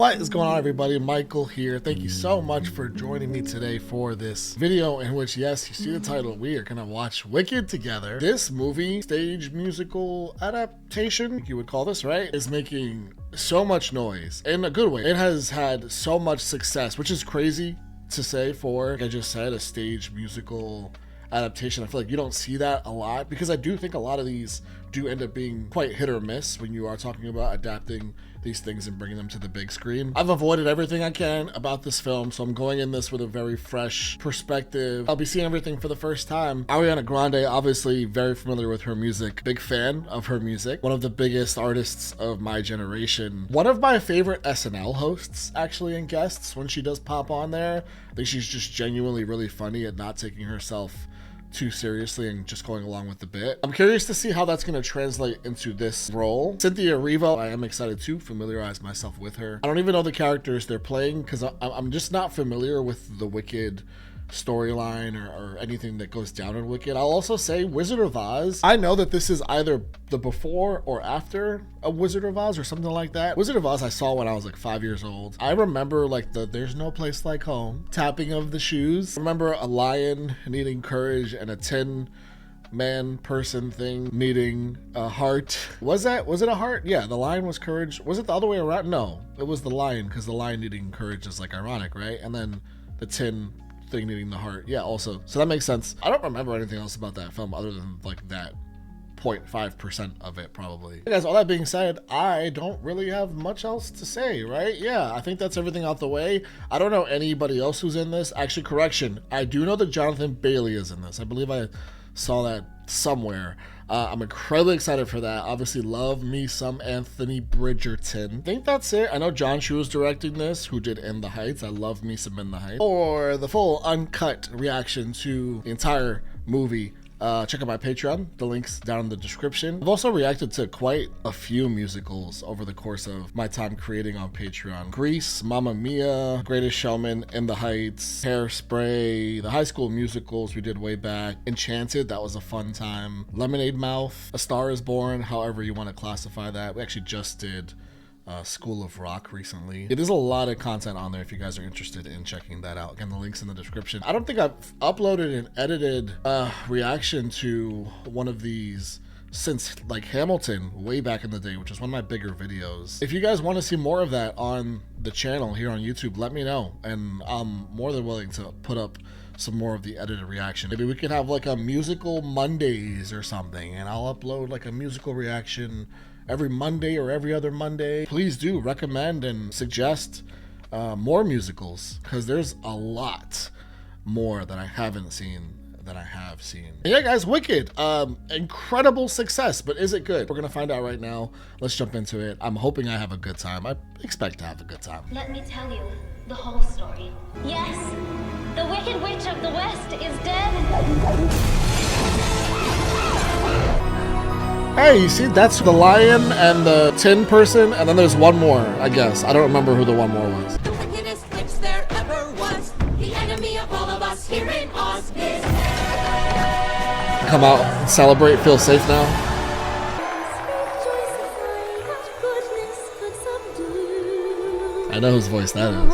What is going on, everybody? Michael here. Thank you so much for joining me today for this video in which, yes, you see the title, we are gonna watch Wicked together. This movie, stage musical adaptation, you would call this, right, is making so much noise in a good way. It has had so much success, which is crazy to say for, like I just said, a stage musical adaptation. I feel like you don't see that a lot because I do think a lot of these do end up being quite hit or miss when you are talking about adapting these things and bringing them to the big screen. I've avoided everything I can about this film, so I'm going in this with a very fresh perspective. I'll be seeing everything for the first time. Ariana Grande, obviously very familiar with her music, big fan of her music, one of the biggest artists of my generation, one of my favorite SNL hosts actually and guests when she does pop on there. I think she's just genuinely really funny at not taking herself too seriously and just going along with the bit. I'm curious to see how that's going to translate into this role. Cynthia Erivo, I am excited to familiarize myself with her. I don't even know the characters they're playing because I'm just not familiar with the Wicked storyline or anything that goes down in Wicked. I'll also say Wizard of Oz. I know that this is either the before or after a Wizard of Oz or something like that. Wizard of Oz I saw when I was like 5 years old. I remember like the "There's no place like home" tapping of the shoes. I remember a lion needing courage and a tin man person thing needing a heart. Was it a heart? Yeah, the lion was courage. Was it the other way around? No, it was the lion, because the lion needing courage is like ironic, right? And then the tin thing needing the heart. Yeah, also. So that makes sense. I don't remember anything else about that film other than like that 0.5% of it probably. Guys, all that being said, I don't really have much else to say, right? Yeah, I think that's everything out the way. I don't know anybody else who's in this. Actually, correction, I do know that Jonathan Bailey is in this. I believe I saw that somewhere. I'm incredibly excited for that. Obviously love me some Anthony Bridgerton. I think that's it. I know John Chu is directing this, who did In the Heights. I love me some In the Heights. For the full uncut reaction to the entire movie, check out my Patreon. The link's down in the description. I've also reacted to quite a few musicals over the course of my time creating on Patreon. Grease, Mamma Mia, Greatest Showman, In the Heights, Hairspray, the High School musicals we did way back, Enchanted, that was a fun time, Lemonade Mouth, A Star is Born, however you want to classify that. We actually just did School of Rock recently. It is a lot of content on there if you guys are interested in checking that out. Again, the link's in the description. I don't think I've uploaded an edited reaction to one of these since like Hamilton way back in the day, which is one of my bigger videos. If you guys want to see more of that on the channel here on YouTube, let me know, and I'm more than willing to put up some more of the edited reaction. Maybe we could have like a musical Mondays or something, and I'll upload like a musical reaction every Monday or every other Monday. Please do recommend and suggest more musicals, because there's a lot more that I haven't seen than I have seen. And yeah, guys, Wicked, incredible success, but is it good? We're gonna find out right now. Let's jump into it. I'm hoping I have a good time. I expect to have a good time. Let me tell you the whole story. Yes, the Wicked Witch of the West is dead. Hey, you see, that's the lion and the tin person, and then there's one more, I guess. I don't remember who the one more was. The wickedest witch there ever was, the enemy of all of us here in Oz is. Come out, celebrate, feel safe now. I know whose voice that is.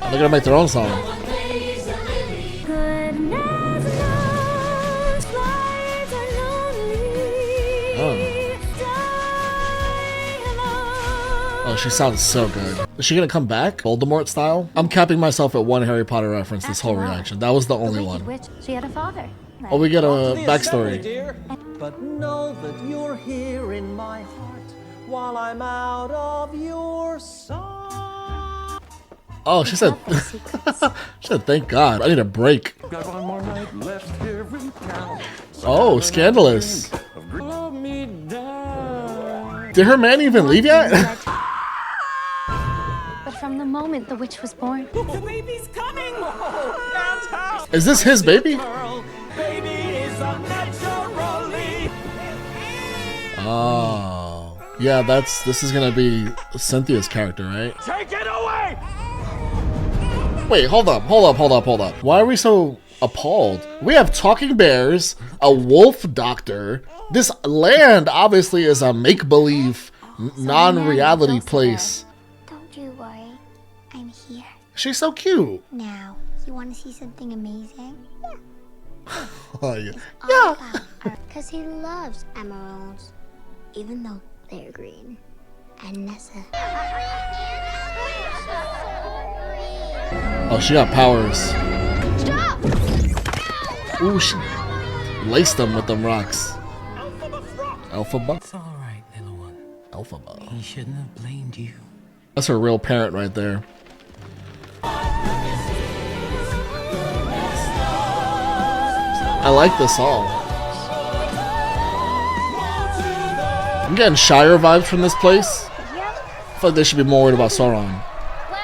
Oh, they're gonna make their own song. Oh, she sounds so good. Is she gonna come back? Voldemort style? I'm capping myself at one Harry Potter reference this whole reaction. That was the only one. Witch, she had a father. Oh, we get a backstory. Dear, but know that you're here in my heart while I'm out of your sight. Oh, she said, she said, thank God. I need a break. Got one more night left here in town. Oh, scandalous. Love me down. Did her man even leave yet? But from the moment the witch was born, The baby's coming! Fantastic! Is this his baby? Girl, baby is unnaturally. Oh. Yeah, this is gonna be Cynthia's character, right? Take it away! Wait, hold up. Why are we so appalled. We have talking bears, a wolf doctor. This land obviously is a make-believe, non-reality place. Don't you worry. I'm here. She's so cute. Now, you want to see something amazing? Oh, yeah. Yeah. Because he loves emeralds, even though they're green. And Nessa. Oh, she got powers. Stop! Ooh, she laced them with them rocks. Alphaba? It's all right, little one. Alphaba. He shouldn't have blamed you. That's her real parent right there. I like this song. I'm getting Shire vibes from this place. I feel like they should be more worried about Sauron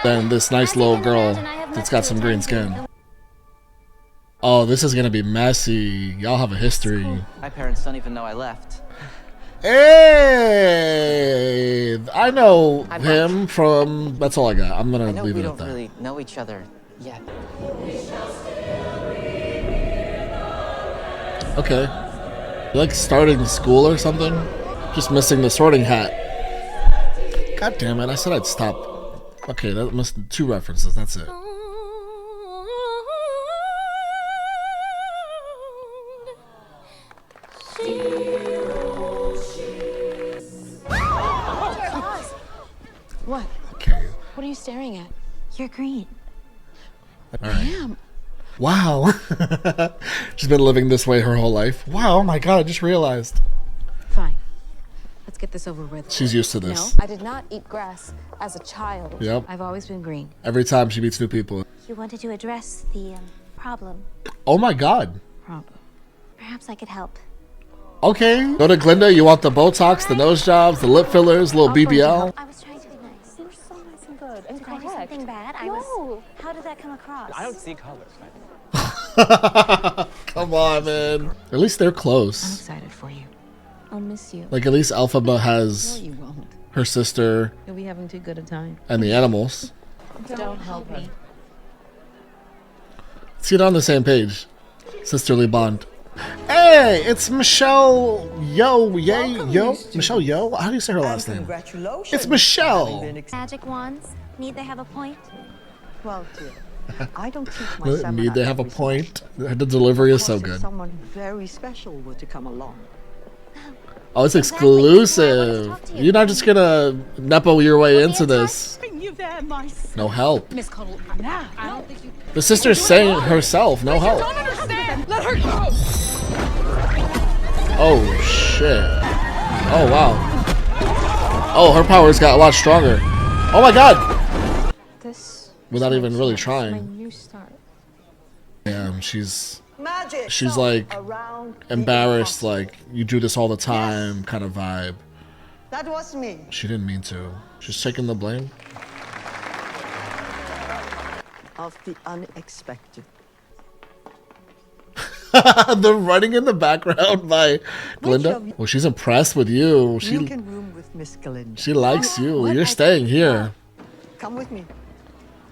than this nice little girl that's got some green skin. Oh, this is gonna be messy. Y'all have a history. My parents don't even know I left. Hey, I know him from. That's all I got. I'm gonna I know leave we it at don't that. really know each other yet. Okay. You like starting school or something? Just missing the sorting hat. God damn it! I said I'd stop. Okay, that must 2 references. That's it. What? Okay. What are you staring at? You're green. All right. Damn. Wow. She's been living this way her whole life. Wow. Oh my god! I just realized. Fine. Let's get this over with. She's used to No, this. I did not eat grass as a child. Yep. I've always been green. Every time she meets new people. You wanted to address the problem. Oh my god. Problem. Perhaps I could help. Okay. Go to Glinda. You want the Botox, the nose jobs, the lip fillers, little BBL. I was trying to be nice. You're so nice and good and Did I do something bad? No. How did that come across? I don't see colors. Come on, man. At least they're I'm close. excited for you. I'll miss you. Like, at least Alphaba has You won't. her sister You'll be having too good a time. and the animals. Don't help me. Let's get on the same page. Sisterly bond. Hey, it's Michelle Michelle Yo? How do you say her last name? Congratulations. It's Michelle. Magic wands? Need they have a point? Well, dear, I don't teach my seminar Need they have a every point? The delivery is so semester. If good. someone very special were to come along. Oh, it's Exactly. That's why I wanted to exclusive. talk to you. You're not just gonna nepo your way into this. Bring you there, my son. No help. Miss Cuddle, I don't think you The sister's saying it herself, no help. understand. Let her go. Oh shit. Oh wow. Oh, her powers got a lot stronger. Oh my god. This Without even really my trying. new start. Damn, she's Magic. like Around the embarrassed, impossible. like you do this all the time kind of vibe. That was me. She didn't mean to. She's taking the blame. Of the unexpected. The running in the background by Glinda. of you- Well, she's impressed with you. You She can room with Miss Glinda. she likes you. What? You're staying here. Come with me.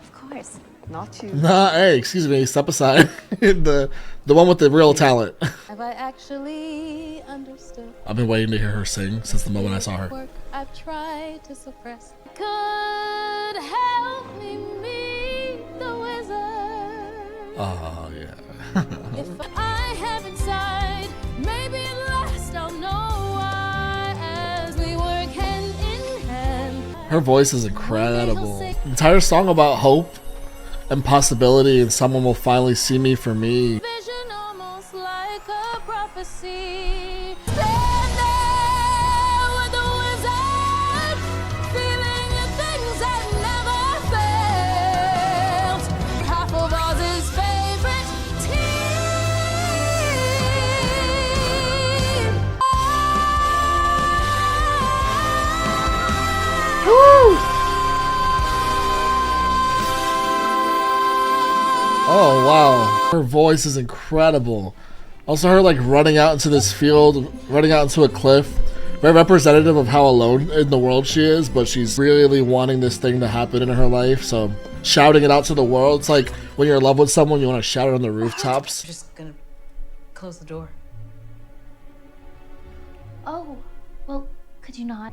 Of course. Not you. Nah, hey, excuse me. Step aside. the one with the real talent. Have I actually understood? I've been waiting to hear her sing since the moment I saw her. Work I've tried to suppress. Could help me meet the wizard. Oh yeah. If I have inside, maybe at last I'll know why. As we work hand in hand. Her voice is incredible. Entire song about hope and possibility, and someone will finally see me for me. Vision almost like a prophecy. Stand there with the wizard, feeling the things that never failed. Half of Oz's favorite team. Oh wow, her voice is incredible. Also, her like running out into this field, running out into a cliff. Very representative of how alone in the world she is, but she's really wanting this thing to happen in her life. So shouting it out to the world. It's like when you're in love with someone, you want to shout it on the rooftops. I'm just gonna close the door. Oh, well, could you not?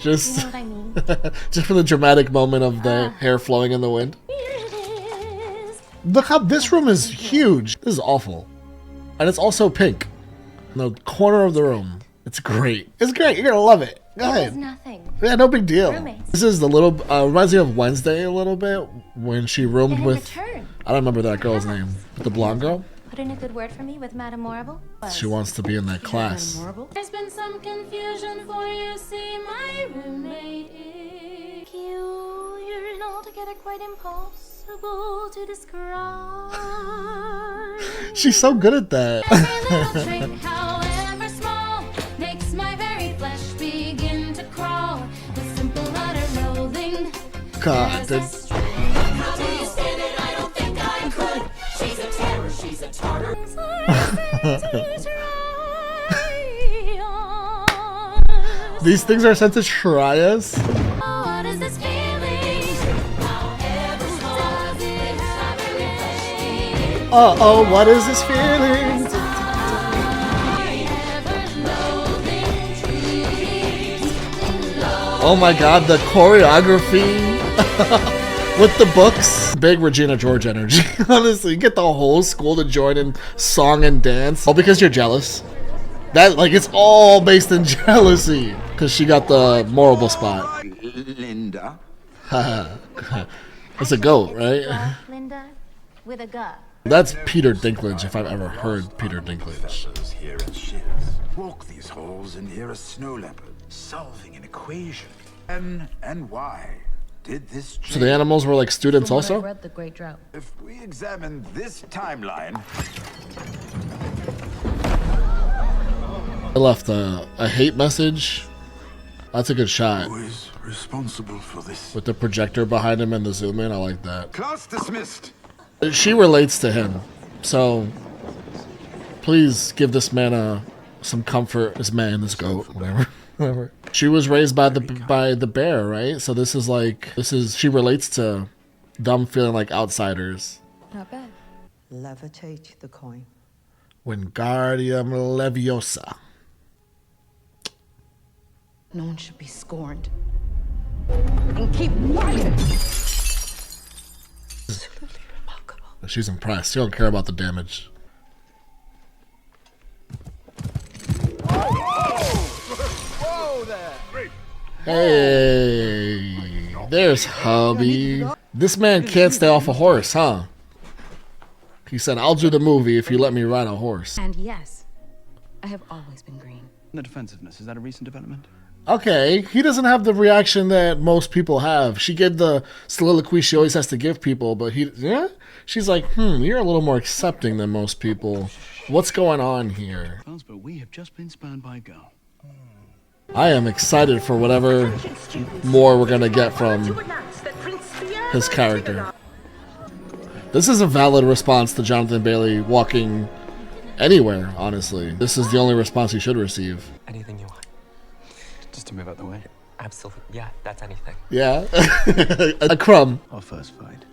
Just, You know what I mean? just for the dramatic moment of the hair flowing in the wind. Here it is. Look how this room is huge. This is awful. And it's also pink. In the corner of the room. It's great. It's great. You're gonna love it. Go It was ahead. nothing. Yeah, no big deal. Roommates. This is the little, reminds me of Wednesday a little bit, when she roomed And in with, return, I don't remember that girl's name, but the blonde girl. put in a good word for me with Madame Morrible. She wants to be in that class. There's been some confusion for you. See, my roommate is Peculiar and altogether quite impossible to describe. She's so good at that. every little trick, however small, makes my very flesh begin to crawl. With simple utter loathing. God, there's a that- string. How do you stand it? I don't think I could. She's a terror, she's a tartar. These things are sent to try us. What is this feeling? However small, Does it have a name? Uh-oh, what is this feeling? Oh my god, the choreography with the books. Big Regina George energy. Honestly, get the whole school to join in song and dance. All because you're jealous. That, like, it's all based in jealousy. Because she got the memorable spot. Linda. It's a goat, right? Linda, with a G. That's Peter Dinklage, if I've ever heard Peter Dinklage. Professors here at Shiz walk these halls and hear a snow leopard solving an equation. And why did this change? So the animals were like students I also? read The Great Drought. If we examine this timeline, I left a hate message. That's a good shot. who is responsible for this? With the projector behind him and the zoom in, I like that. Class dismissed. She relates to him, so please give this man some comfort. This man, this goat, whatever. She was raised by the bear, right? So this is she relates to them feeling like outsiders. Not bad. Levitate the coin. Wingardium Leviosa. No one should be scorned. And keep quiet. Absolutely remarkable. She's impressed. She don't care about the damage. Hey, there's hubby. This man can't stay off a horse, huh? He said, I'll do the movie if you let me ride a horse. And yes, I have always been green. The defensiveness, is that a recent development? Okay, he doesn't have the reaction that most people have. She gave the soliloquy she always has to give people, but she's like, you're a little more accepting than most people. What's going on here? But we have just been spurned by a girl. I am excited for whatever more we're gonna get from his character. This is a valid response to Jonathan Bailey walking anywhere, honestly. This is the only response he should receive. Anything you want. Just to move out the way. Absolutely. Yeah, that's anything. Yeah. A crumb. Our first fight.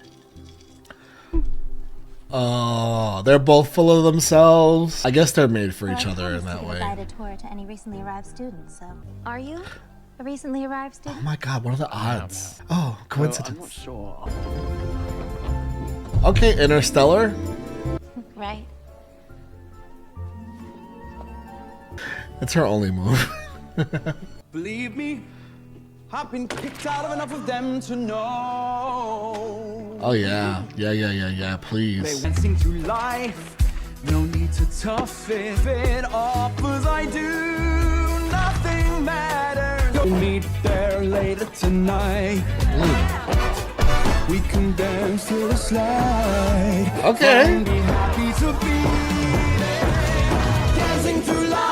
Oh, they're both full of themselves. I guess they're made for each Well, I other in promised that to way. provide a tour to any recently arrived students, so. Are you a recently arrived Oh student? my god, what are the odds? Oh, I'm coincidence. not sure. Okay, Interstellar. Right. It's her only move. Believe me, I've been kicked out of enough of them to know. Oh yeah. Yeah, They please. dancing through life, no need to tough it. If it offers, I do. Nothing matters. We'll meet there later tonight. We can dance to the slide. Okay. And be happy to be dancing through life.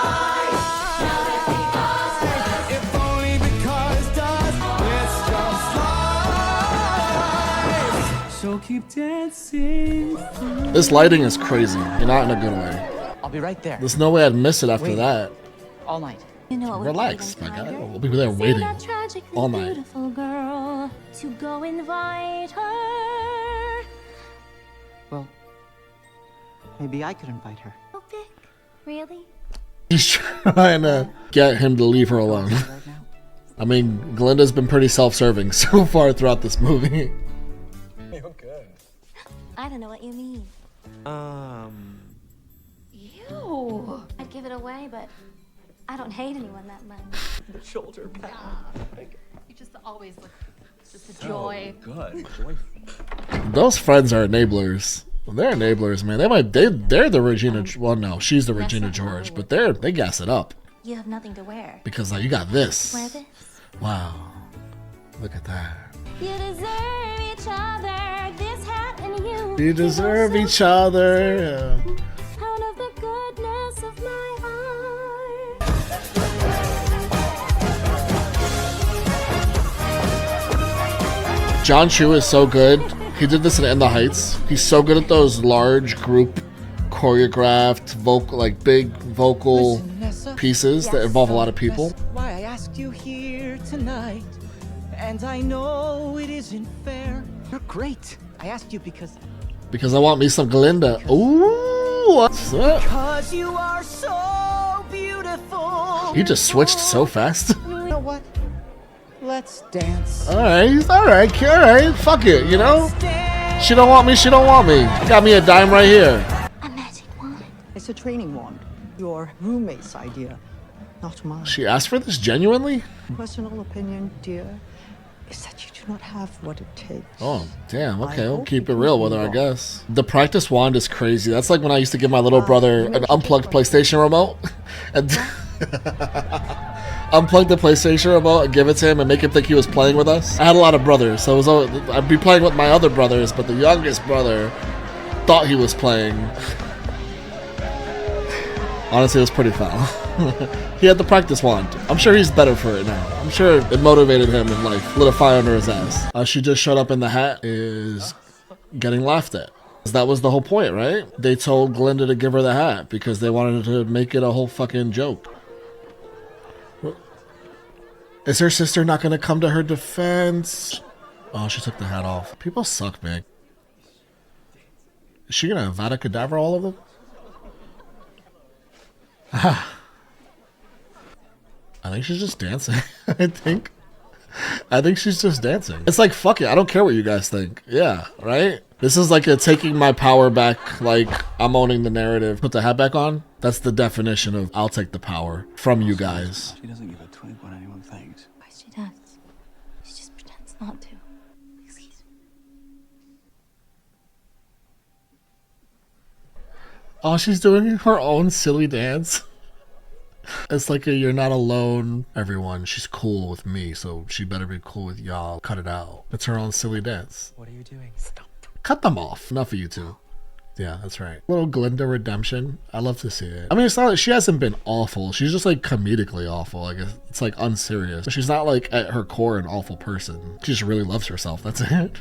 If only because does it's just life. So keep dancing. This lighting is crazy. You're not in a good way. I'll be right there. There's no way I'd miss it after Wait. that. All night. You know what would Relax, be even my guy. kinder? We'll be there Say waiting that tragically all night. beautiful girl to go invite her. Well, maybe I could invite her. Oh, Vic, really? He's trying to get him to leave her alone. I mean, Glinda's been pretty self-serving so far throughout this movie. You're good. I don't know what you mean. Ew. I'd give it away, but I don't hate anyone that much. The shoulder pad. You just always look just a joy. Good. Joyful. Those friends are enablers. They're enablers, man. They're the Regina. Well, no, she's the Regina George, but they gas it up You have nothing to wear. because you got this. Wear this. Wow, look at that. You deserve each other. This hat and you. You deserve each other. Yeah. Out of the goodness of my heart. John Chu is so good. He did this in the Heights. He's so good at those large group choreographed big vocal pieces that involve a lot of people. Why I asked you here tonight, and I know it isn't fair. You're great. I asked you because I want me some Glinda. Ooh, what's up? Because you are so beautiful. He just switched so fast. You know what? Let's dance. All right. Fuck it, you know? She don't want me, she don't want me. Got me a dime right here. A magic wand. It's a training wand. Your roommate's idea, not mine. She asked for this genuinely? Personal opinion, dear, is that you do not have what it takes. Oh, damn. Okay, we'll keep it real with her, I guess. The practice wand is crazy. That's like when I used to give my little brother an unplugged PlayStation remote. And unplug the PlayStation remote and give it to him and make him think he was playing with us. I had a lot of brothers, so I'd be playing with my other brothers, but the youngest brother thought he was playing. Honestly, it was pretty foul. He had the practice wand. I'm sure he's better for it now. I'm sure it motivated him in life. Lit a fire under his ass. She just showed up in the hat is getting laughed at. That was the whole point, right? They told Glinda to give her the hat because they wanted to make it a whole fucking joke. Is her sister not going to come to her defense? Oh, she took the hat off. People suck, man. Is she going to Avada Kedavra all of them? I think she's just dancing. I think she's just dancing. It's like, fuck it. I don't care what you guys think. Yeah, right? This is like a taking my power back, like I'm owning the narrative. Put the hat back on. That's the definition of I'll take the power from you guys. She doesn't give a twig what anyone thinks. Why she does. She just pretends not to. Excuse me. Oh, she's doing her own silly dance. It's like a you're not alone, everyone. She's cool with me, so she better be cool with y'all. Cut it out. It's her own silly dance. What are you doing? Stop. Cut them off. Enough of you two. Yeah, that's right. Little Glinda redemption. I love to see it. I mean, it's not like she hasn't been awful. She's just like comedically awful. Like it's like unserious. But she's not like at her core an awful person. She just really loves herself. That's it.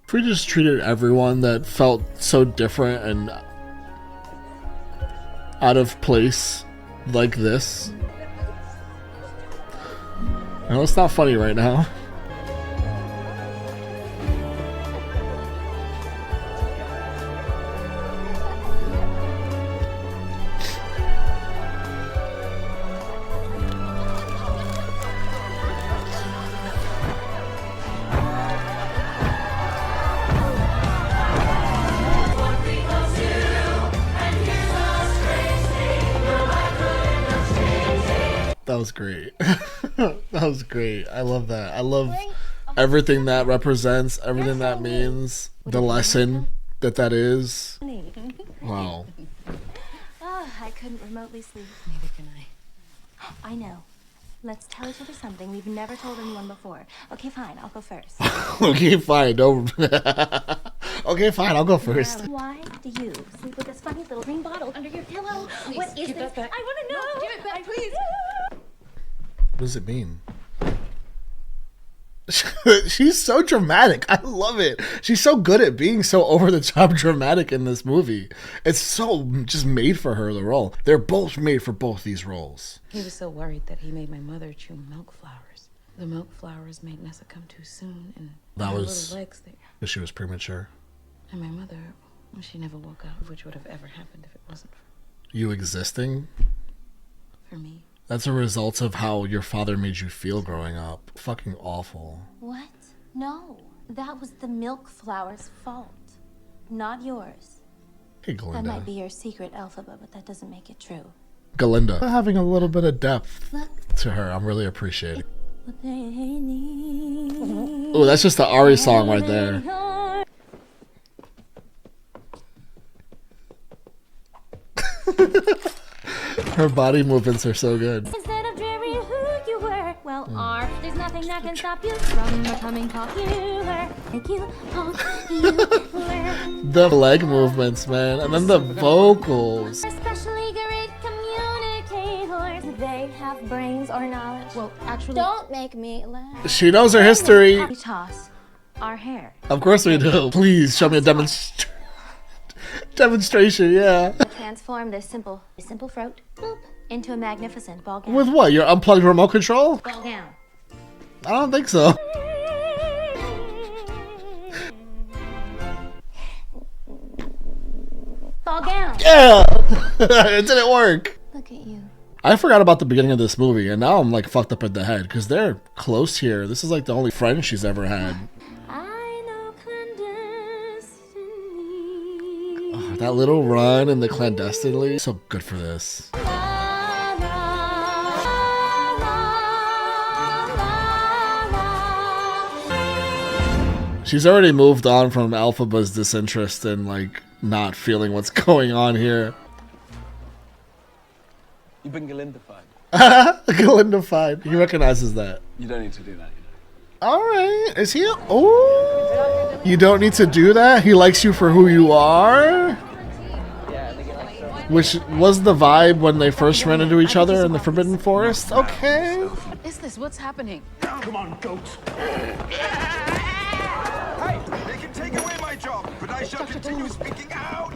If we just treated everyone that felt so different and out of place like this. I know it's not funny right now. That was great. That was great. I love that. I love everything that represents, everything that means, the lesson that is. Wow. Oh, I couldn't remotely sleep. Neither can I. I know. Let's tell each other something we've never told anyone before. Okay, fine, I'll go first. Okay, fine. Don't. Okay, fine. I'll go first. Why do you sleep with this funny little green bottle under your pillow? Please, What is give this? that back. I want to know. No, give it back, please. What does it mean? She's so dramatic. I love it. She's so good at being so over-the-top dramatic in this movie. It's so just made for her, the role. They're both made for both these roles. He was so worried that he made my mother chew milk flowers. The milk flowers made Nessa come too soon, and That her was little legs there. because she was premature. And my mother, well, she never woke up, which would have ever happened if it wasn't You existing? for me. That's a result of how your father made you feel growing up. Fucking awful. What? No, that was the milk flower's fault, not yours. Hey, That Galinda. might be your secret alphabet, but that doesn't make it true. Galinda. Having a little bit of depth Look. to her. I'm really appreciating. What they need. Oh, that's just the Ari song right there. Her body movements are so good. Instead of dreary who you were, well, there's nothing that can stop you from becoming popular. Like you, you were. The leg movements, man. And then the vocals. Especially great communicators. They have brains or knowledge. Well, actually, Don't make me laugh. She knows her history. We toss our hair. Of course we do. Please show me a demonstration, yeah. Transform this simple throat boop, into a magnificent ball gown. With what? Your unplugged remote control? Ball gown. I don't think so. Ball gown. Yeah! It didn't work. Look at you. I forgot about the beginning of this movie, and now I'm like fucked up in the head because they're close here. This is like the only friend she's ever had. I know clandestiny. Oh, that little run and the clandestinely. So good for this. She's already moved on from Alphaba's disinterest and like not feeling what's going on here. You've been Galindified. Galindified. He recognizes that. You don't need to do that, you know. Alright. Is he? Oh! You don't need to do that? He likes you for who you are? Which was the vibe when they first ran into each other in the Forbidden Forest? Okay. what is this? What's happening? Come on, goats. Hey, they can take away my job, but I shall continue speaking out.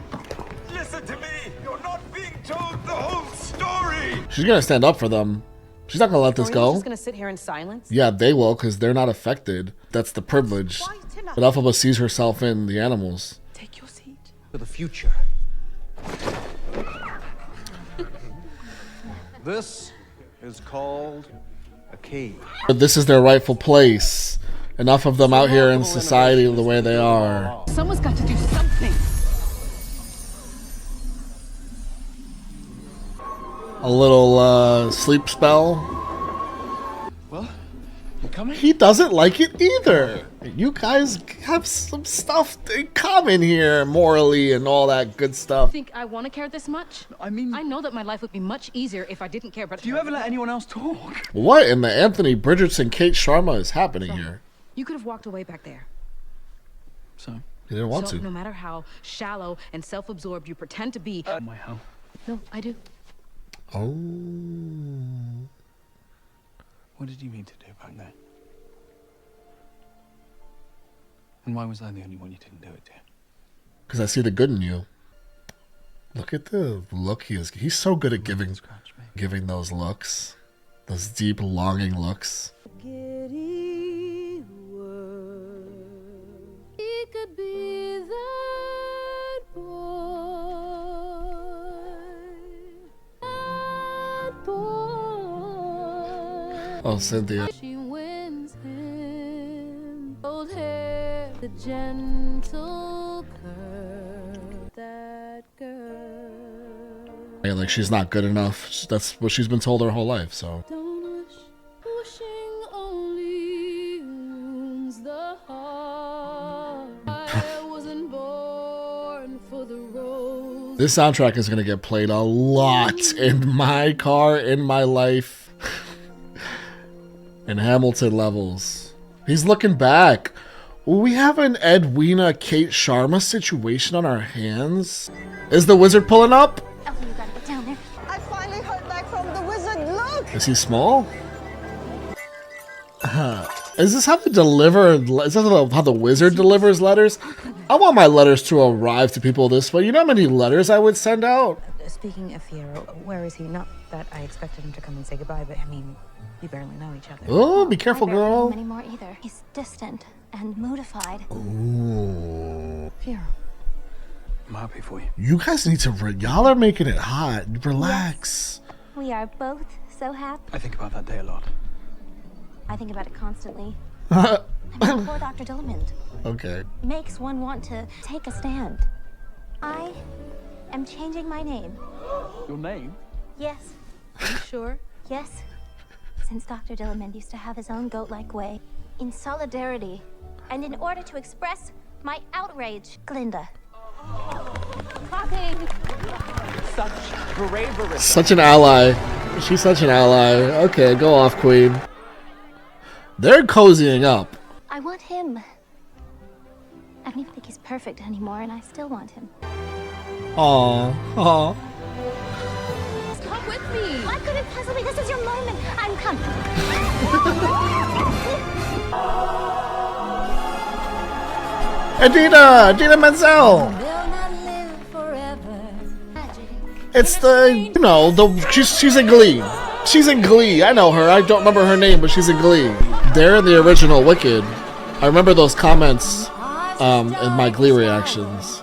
Listen to me. You're not being told the whole story. She's gonna stand up for them. She's not gonna let this Are you go. just gonna sit here in silence? Yeah, they will, because they're not affected. That's the privilege. But Alphaba sees herself in the animals. Take your seat. For the future. This is called a cave. But this is their rightful place. Enough of them out here in society the way they are. Someone's got to do something. A little sleep spell. Well, you coming? He doesn't like it either. You guys have some stuff in common here, morally and all that good stuff. Think I want to care this much? I mean, I know that my life would be much easier if I didn't care, but do you ever let anyone else talk? What in the Anthony Bridgerton, Kate Sharma is happening here? you could have walked away back there. So, You didn't want So to. no matter how shallow and self-absorbed you pretend to be, my home. no, I do. Oh. What did you mean to do back then? And why was I the only one you didn't do it to? Because I see the good in you. Look at the look he is. He's so good at giving those looks. Those deep, longing looks. He could be that boy. That boy. Oh, Cynthia. She wins him. Old hair, the gentle curve. That girl. Yeah, like she's not good enough. That's what she's been told her whole life, so. Don't wish, wishing only wounds the heart. I wasn't born for the rose. This soundtrack is going to get played a lot in my car, in my life. And Hamilton levels. He's looking back. We have an Edwina Kate Sharma situation on our hands. Is the wizard pulling up? Elsie, you gotta get down there. I finally heard back from the wizard. Look! Is he small? Is this how they deliver? Is that how the wizard delivers letters? I want my letters to arrive to people this way. You know how many letters I would send out? Speaking of Fierro, where is he? Not that I expected him to come and say goodbye, but I mean, you barely know each other. Oh, be careful, I barely know girl. him anymore either. He's distant and moodified. Ooh. Fierro. I'm happy for you. You guys need to. Y'all are making it hot. Relax. We are both so happy. I think about that day a lot. I think about it constantly. I mean, poor Dr. Dillamond. Okay. Makes one want to take a stand. I am changing my name. Your name? Yes. Are you sure? Yes. Since Dr. Dillamond used to have his own goat-like way. In solidarity, and in order to express my outrage, Glinda. Clapping. Such bravery. Such an ally. She's such an ally. Okay, go off, Queen. They're cozying up. I want him. I don't even think he's perfect anymore, and I still want him. Aww. Come with me. Why couldn't possibly? This is your moment. I'm coming. Adina Menzel. It's the, you know, she's in Glee. She's in Glee. I know her. I don't remember her name, but she's in Glee. They're the original Wicked. I remember those comments in my Glee reactions.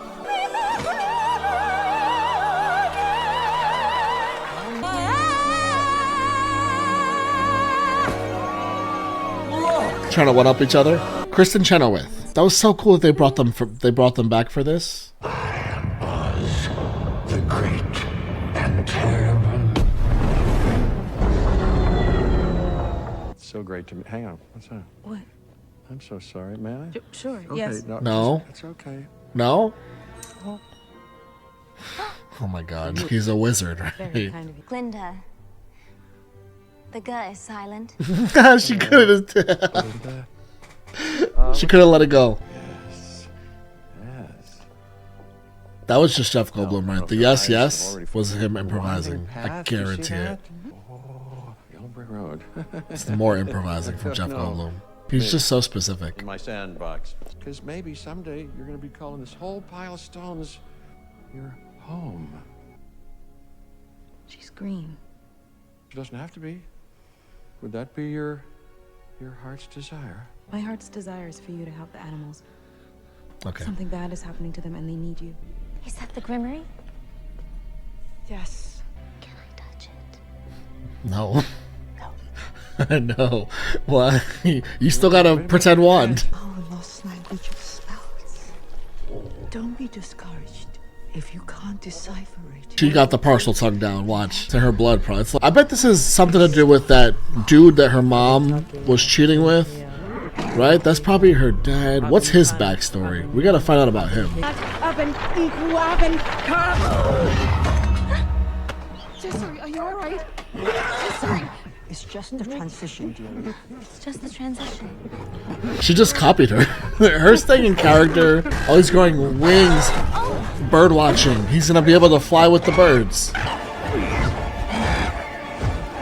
Trying to one up each other. Kristen Chenoweth. That was so cool that they brought them back for this. The great and terrible. So great to me. Hang on. What's that? What? I'm so sorry, man. Sure, Okay, yes. No. It's okay. No? Oh my god. He's a wizard, Very right? kind of you. Glinda. The guy is silent. She couldn't. She couldn't let it go. Yes. Yes. That was just Jeff Goldblum, No, right? no, The no, yes, I yes already was him Winding improvising. I path, you see guarantee it. that? Oh, Yellow Brick Road. It's the more improvising from Jeff No. Goldblum. He's just so specific. In my sandbox. Because maybe someday you're going to be calling this whole pile of stones your home. She's green. It doesn't have to be. Would that be your heart's desire? My heart's desire is for you to help the animals. Okay. Something bad is happening to them and they need you. Is that the Grimmery? Yes. Can I touch it? No. No. Why? You still gotta pretend wand. Our lost language of spells. Don't be discouraged if you can't decipher it. She got the partial tongue down. Watch. To her blood products. I bet this is something to do with that dude that her mom was cheating with. Right? That's probably her dad. What's his backstory? We gotta find out about him. Jessary, are you alright? Jessary. It's just the transition, dear. It's just the transition. She just copied her. Her staying in character. Oh, he's growing wings. Bird watching. He's gonna be able to fly with the birds.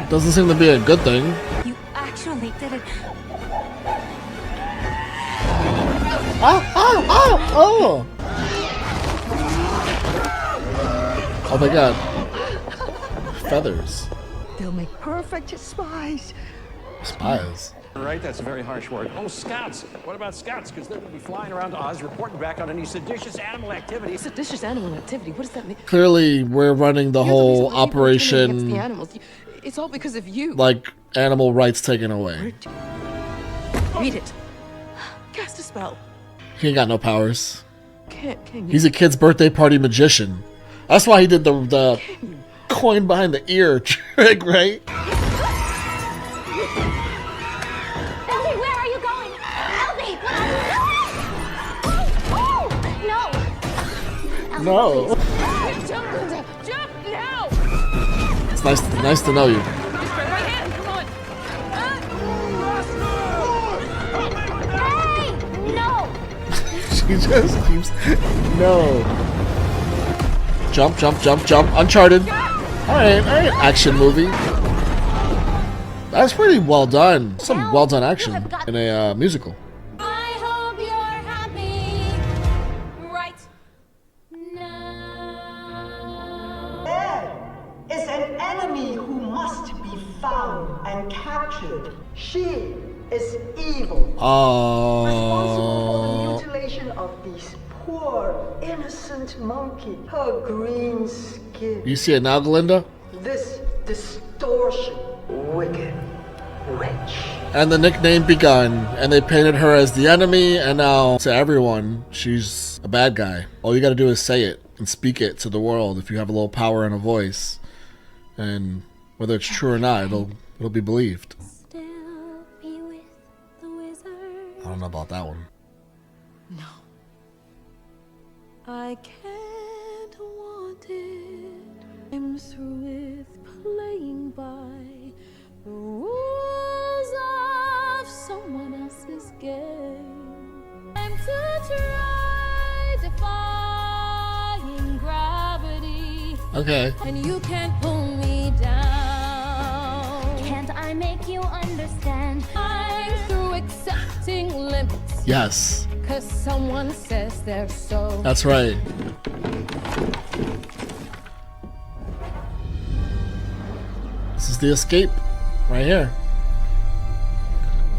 Doesn't seem to be a good thing. You actually did it. Oh! Oh my god. Feathers. They'll make perfect spies. Spies. Right, that's a very harsh word. Oh, scouts. What about scouts? Because they're going to be flying around Oz reporting back on any seditious animal activity. Seditious animal activity? What does that mean? Clearly, we're running the whole Against the operation animals. It's all because of you. like animal rights taken away. Read it. Cast a spell. He ain't got no powers. Can you? He's a kid's birthday party magician. That's why he did the coin behind the ear trick, right? Elsie, where are you going? Elsie! No! No. Jump, Linda! Jump now! It's nice to know you. Right hand, come on! He just keeps no. Jump, jump, jump, jump. Uncharted. All right, action movie. That's pretty well done. Some well done action in a musical. I hope you're happy right now. There is an enemy who must be found and captured. She is evil. Responsible for the mutilation of this poor, innocent monkey. Her green skin. You see it now, Glinda? This distortion. Wicked witch. And the nickname begun, and they painted her as the enemy, and now to everyone, she's a bad guy. All you gotta do is say it and speak it to the world if you have a little power and a voice. And whether it's true or not, it'll be believed. Still be with the wizard. I don't know about that one. No. I can't want it. I'm through with playing by the rules of someone else's game. I'm to try defying gravity. Okay. And you can't pull me down. Can't I make you understand? I'm through accepting limits. Yes. 'Cause someone says they're so. That's right. This is the escape right here.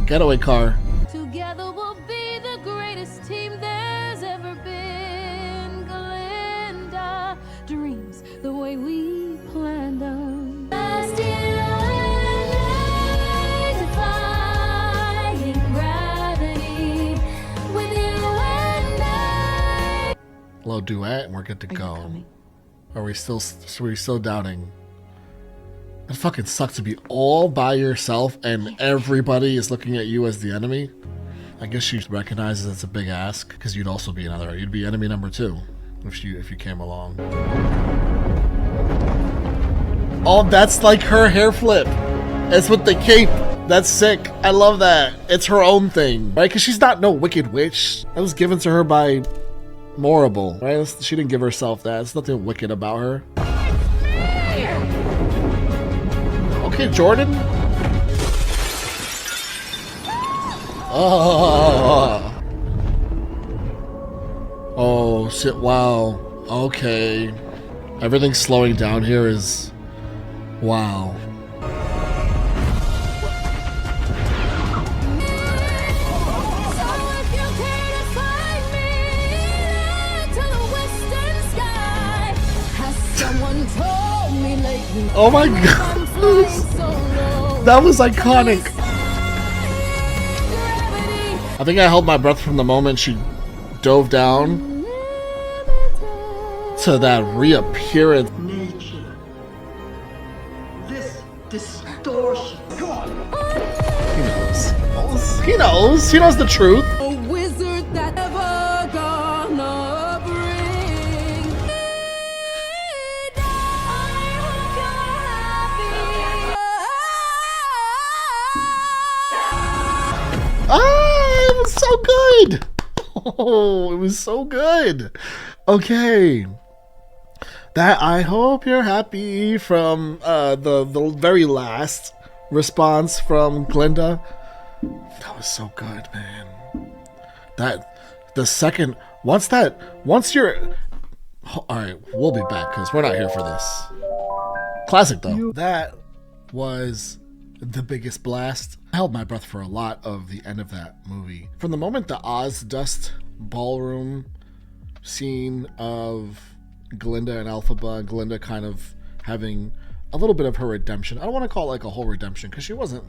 Getaway car. Together we'll be the greatest team there's ever been. Glinda dreams the way we planned them. Defying gravity with you and I. Little duet, and we're good to go. Are we still doubting? It fucking sucks to be all by yourself and everybody is looking at you as the enemy. I guess she recognizes it's a big ask because you'd also be you'd be enemy number 2 if you came along. Oh, that's like her hair flip. It's with the cape. That's sick. I love that. It's her own thing, right? Because she's not no wicked witch. That was given to her by Morrible, right? She didn't give herself that. There's nothing wicked about her. Okay, Jordan. Oh shit! Wow. Okay. Everything slowing down here is wow. Oh my god. That was iconic. I think I held my breath from the moment she dove down to that reappearance. Nature. This distortion. He knows. He knows. He knows the truth. A wizard that ever gonna bring me Ah, it was so good. Oh, it was so good. Okay. That I hope you're happy from the very last response from Glinda. That was so good, man. That the second once you're all right, we'll be back because we're not here for this. Classic though. That was the biggest blast. I held my breath for a lot of the end of that movie. From the moment the Oz Dust ballroom scene of Glinda and Elphaba, Glinda kind of having a little bit of her redemption. I don't want to call it like a whole redemption because she wasn't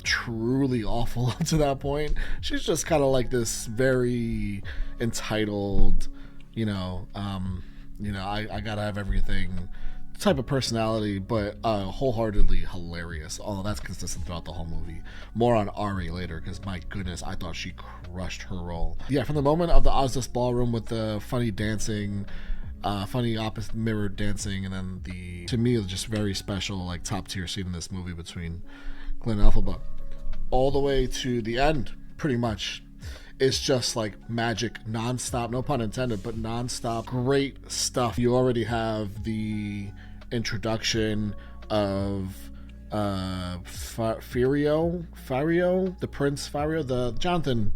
truly awful up to that point. She's just kind of like this very entitled, I gotta have everything type of personality, but wholeheartedly hilarious. Although that's consistent throughout the whole movie. More on Ari later, because my goodness, I thought she crushed her role. Yeah, from the moment of the Ozdust ballroom with the funny dancing, funny opposite mirror dancing, and then to me, just very special, like top tier scene in this movie between Glenn and Elphaba, all the way to the end, pretty much. is just like magic nonstop, no pun intended, but nonstop great stuff. You already have the introduction of Fario, the Prince Fario, the Jonathan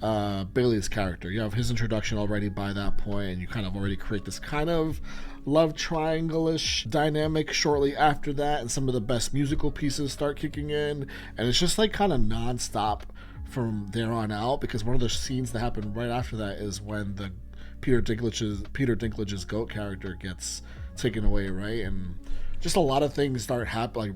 Bailey's character. You have his introduction already by that point, and you kind of already create this kind of love triangle-ish dynamic shortly after that, and some of the best musical pieces start kicking in, and it's just like kind of non-stop from there on out, because one of the scenes that happen right after that is when the Peter Dinklage's goat character gets taken away, right? And just a lot of things start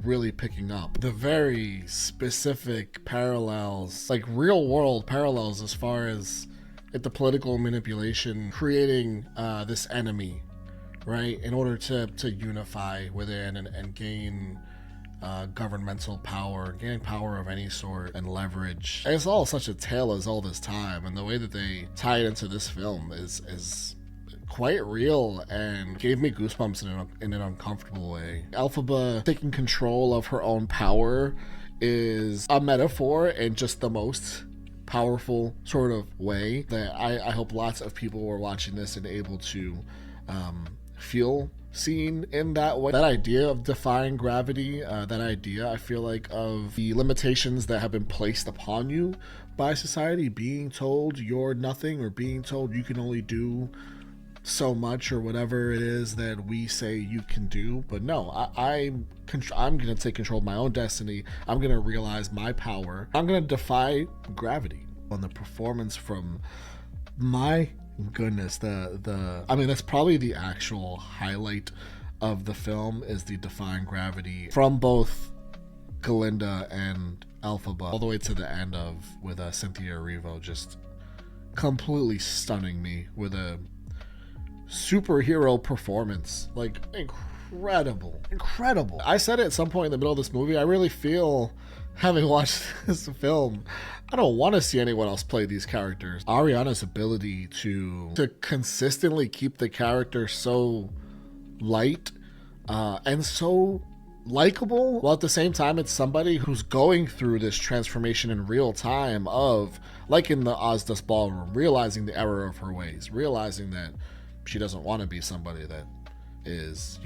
really picking up. The very specific parallels, like real world parallels, as far as the political manipulation, creating this enemy, right, in order to unify within and gain governmental power, gaining power of any sort, and leverage. And it's all such a tale as all this time, and the way that they tie it into this film is quite real and gave me goosebumps in an uncomfortable way. Elphaba taking control of her own power is a metaphor in just the most powerful sort of way that I hope lots of people were watching this and able to feel seen in that way. That idea of defying gravity, that idea, I feel like, of the limitations that have been placed upon you by society, being told you're nothing, or being told you can only do so much, or whatever it is that we say you can do. But no, I'm gonna take control of my own destiny. I'm gonna realize my power. I'm gonna defy gravity. On the performance from, my goodness, I mean, that's probably the actual highlight of the film, is the defying gravity from both Galinda and Elphaba, all the way to the end with Cynthia Erivo just completely stunning me with a superhero performance. Like, incredible. I said it at some point in the middle of this movie, I really feel, having watched this film, I don't want to see anyone else play these characters. Ariana's ability to consistently keep the character so light and so likable, while at the same time it's somebody who's going through this transformation in real time of, like in the Ozdust Ballroom, realizing the error of her ways, realizing that she doesn't want to be somebody that is,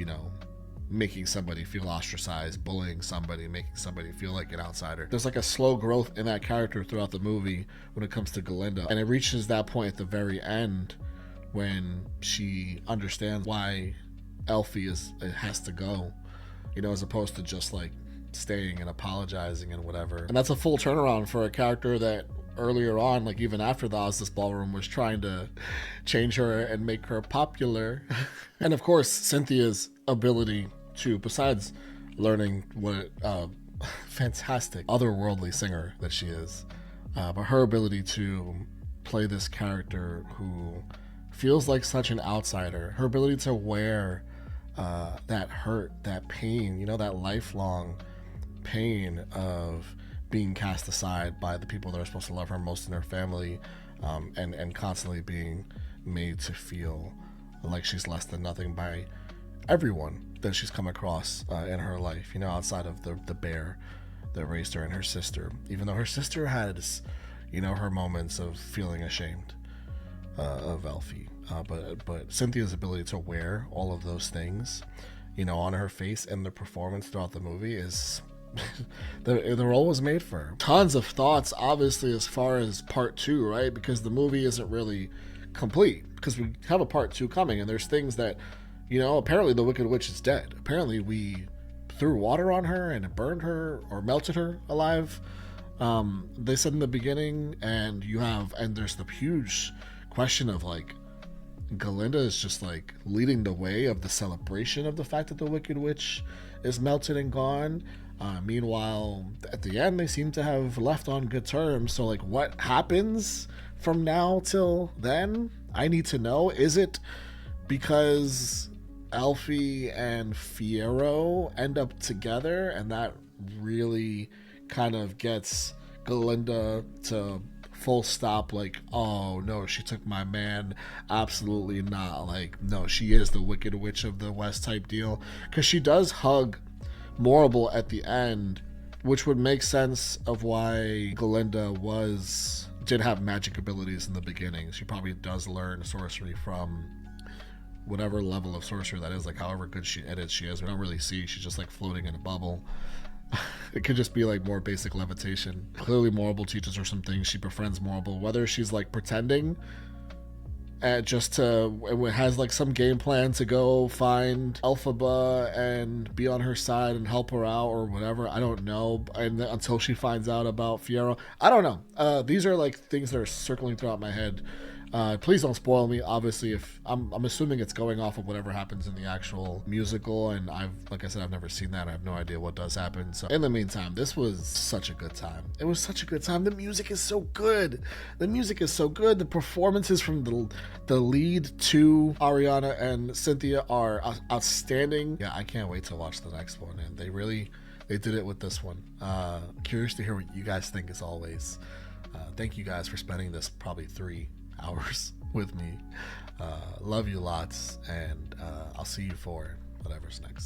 making somebody feel ostracized, bullying somebody, making somebody feel like an outsider. There's like a slow growth in that character throughout the movie when it comes to Galinda, and it reaches that point at the very end when she understands why Elfie has to go, as opposed to just like staying and apologizing and whatever. And that's a full turnaround for a character that earlier on, like even after the Ozdust Ballroom, was trying to change her and make her popular. And of course, Cynthia's ability to, besides learning what fantastic otherworldly singer that she is, but her ability to play this character who feels like such an outsider, her ability to wear that hurt, that pain, that lifelong pain of being cast aside by the people that are supposed to love her most in her family, and constantly being made to feel like she's less than nothing by everyone that she's come across in her life, outside of the bear that raised her and her sister, even though her sister has, her moments of feeling ashamed of Elfie. But Cynthia's ability to wear all of those things, on her face, and the performance throughout the movie is the role was made for her. Tons of thoughts, obviously, as far as part 2, right? Because the movie isn't really complete, because we have a part 2 coming, and there's things that, apparently the Wicked Witch is dead. Apparently we threw water on her and it burned her or melted her alive. They said in the beginning, and there's the huge question of like, Galinda is just like leading the way of the celebration of the fact that the Wicked Witch is melted and gone. Meanwhile, at the end, they seem to have left on good terms. So like, what happens from now till then? I need to know. Is it because Elfie and Fiyero end up together, and that really kind of gets Galinda to full stop, like, oh no, she took my man? Absolutely not. Like, no, she is the Wicked Witch of the West type deal, because she does hug Morrible at the end, which would make sense of why Galinda was did have magic abilities in the beginning. She probably does learn sorcery from whatever level of sorcery that is, like however good she is. We don't really see. She's just like floating in a bubble. It could just be like more basic levitation. Clearly Morrible teaches her some things. She befriends Morrible, whether she's like pretending just to, it has like some game plan to go find Elphaba and be on her side and help her out or whatever. I don't know. And until she finds out about Fiyero, I don't know. These are like things that are circling throughout my head. Please don't spoil me. Obviously, if I'm assuming it's going off of whatever happens in the actual musical, and like I said, I've never seen that. I have no idea what does happen. So in the meantime, this was such a good time. It was such a good time. The music is so good. The music is so good. The performances from the lead to Ariana and Cynthia are outstanding. Yeah, I can't wait to watch the next one. And they did it with this one. Curious to hear what you guys think as always. Thank you guys for spending this probably 3 hours with me. Love you lots, and I'll see you for whatever's next.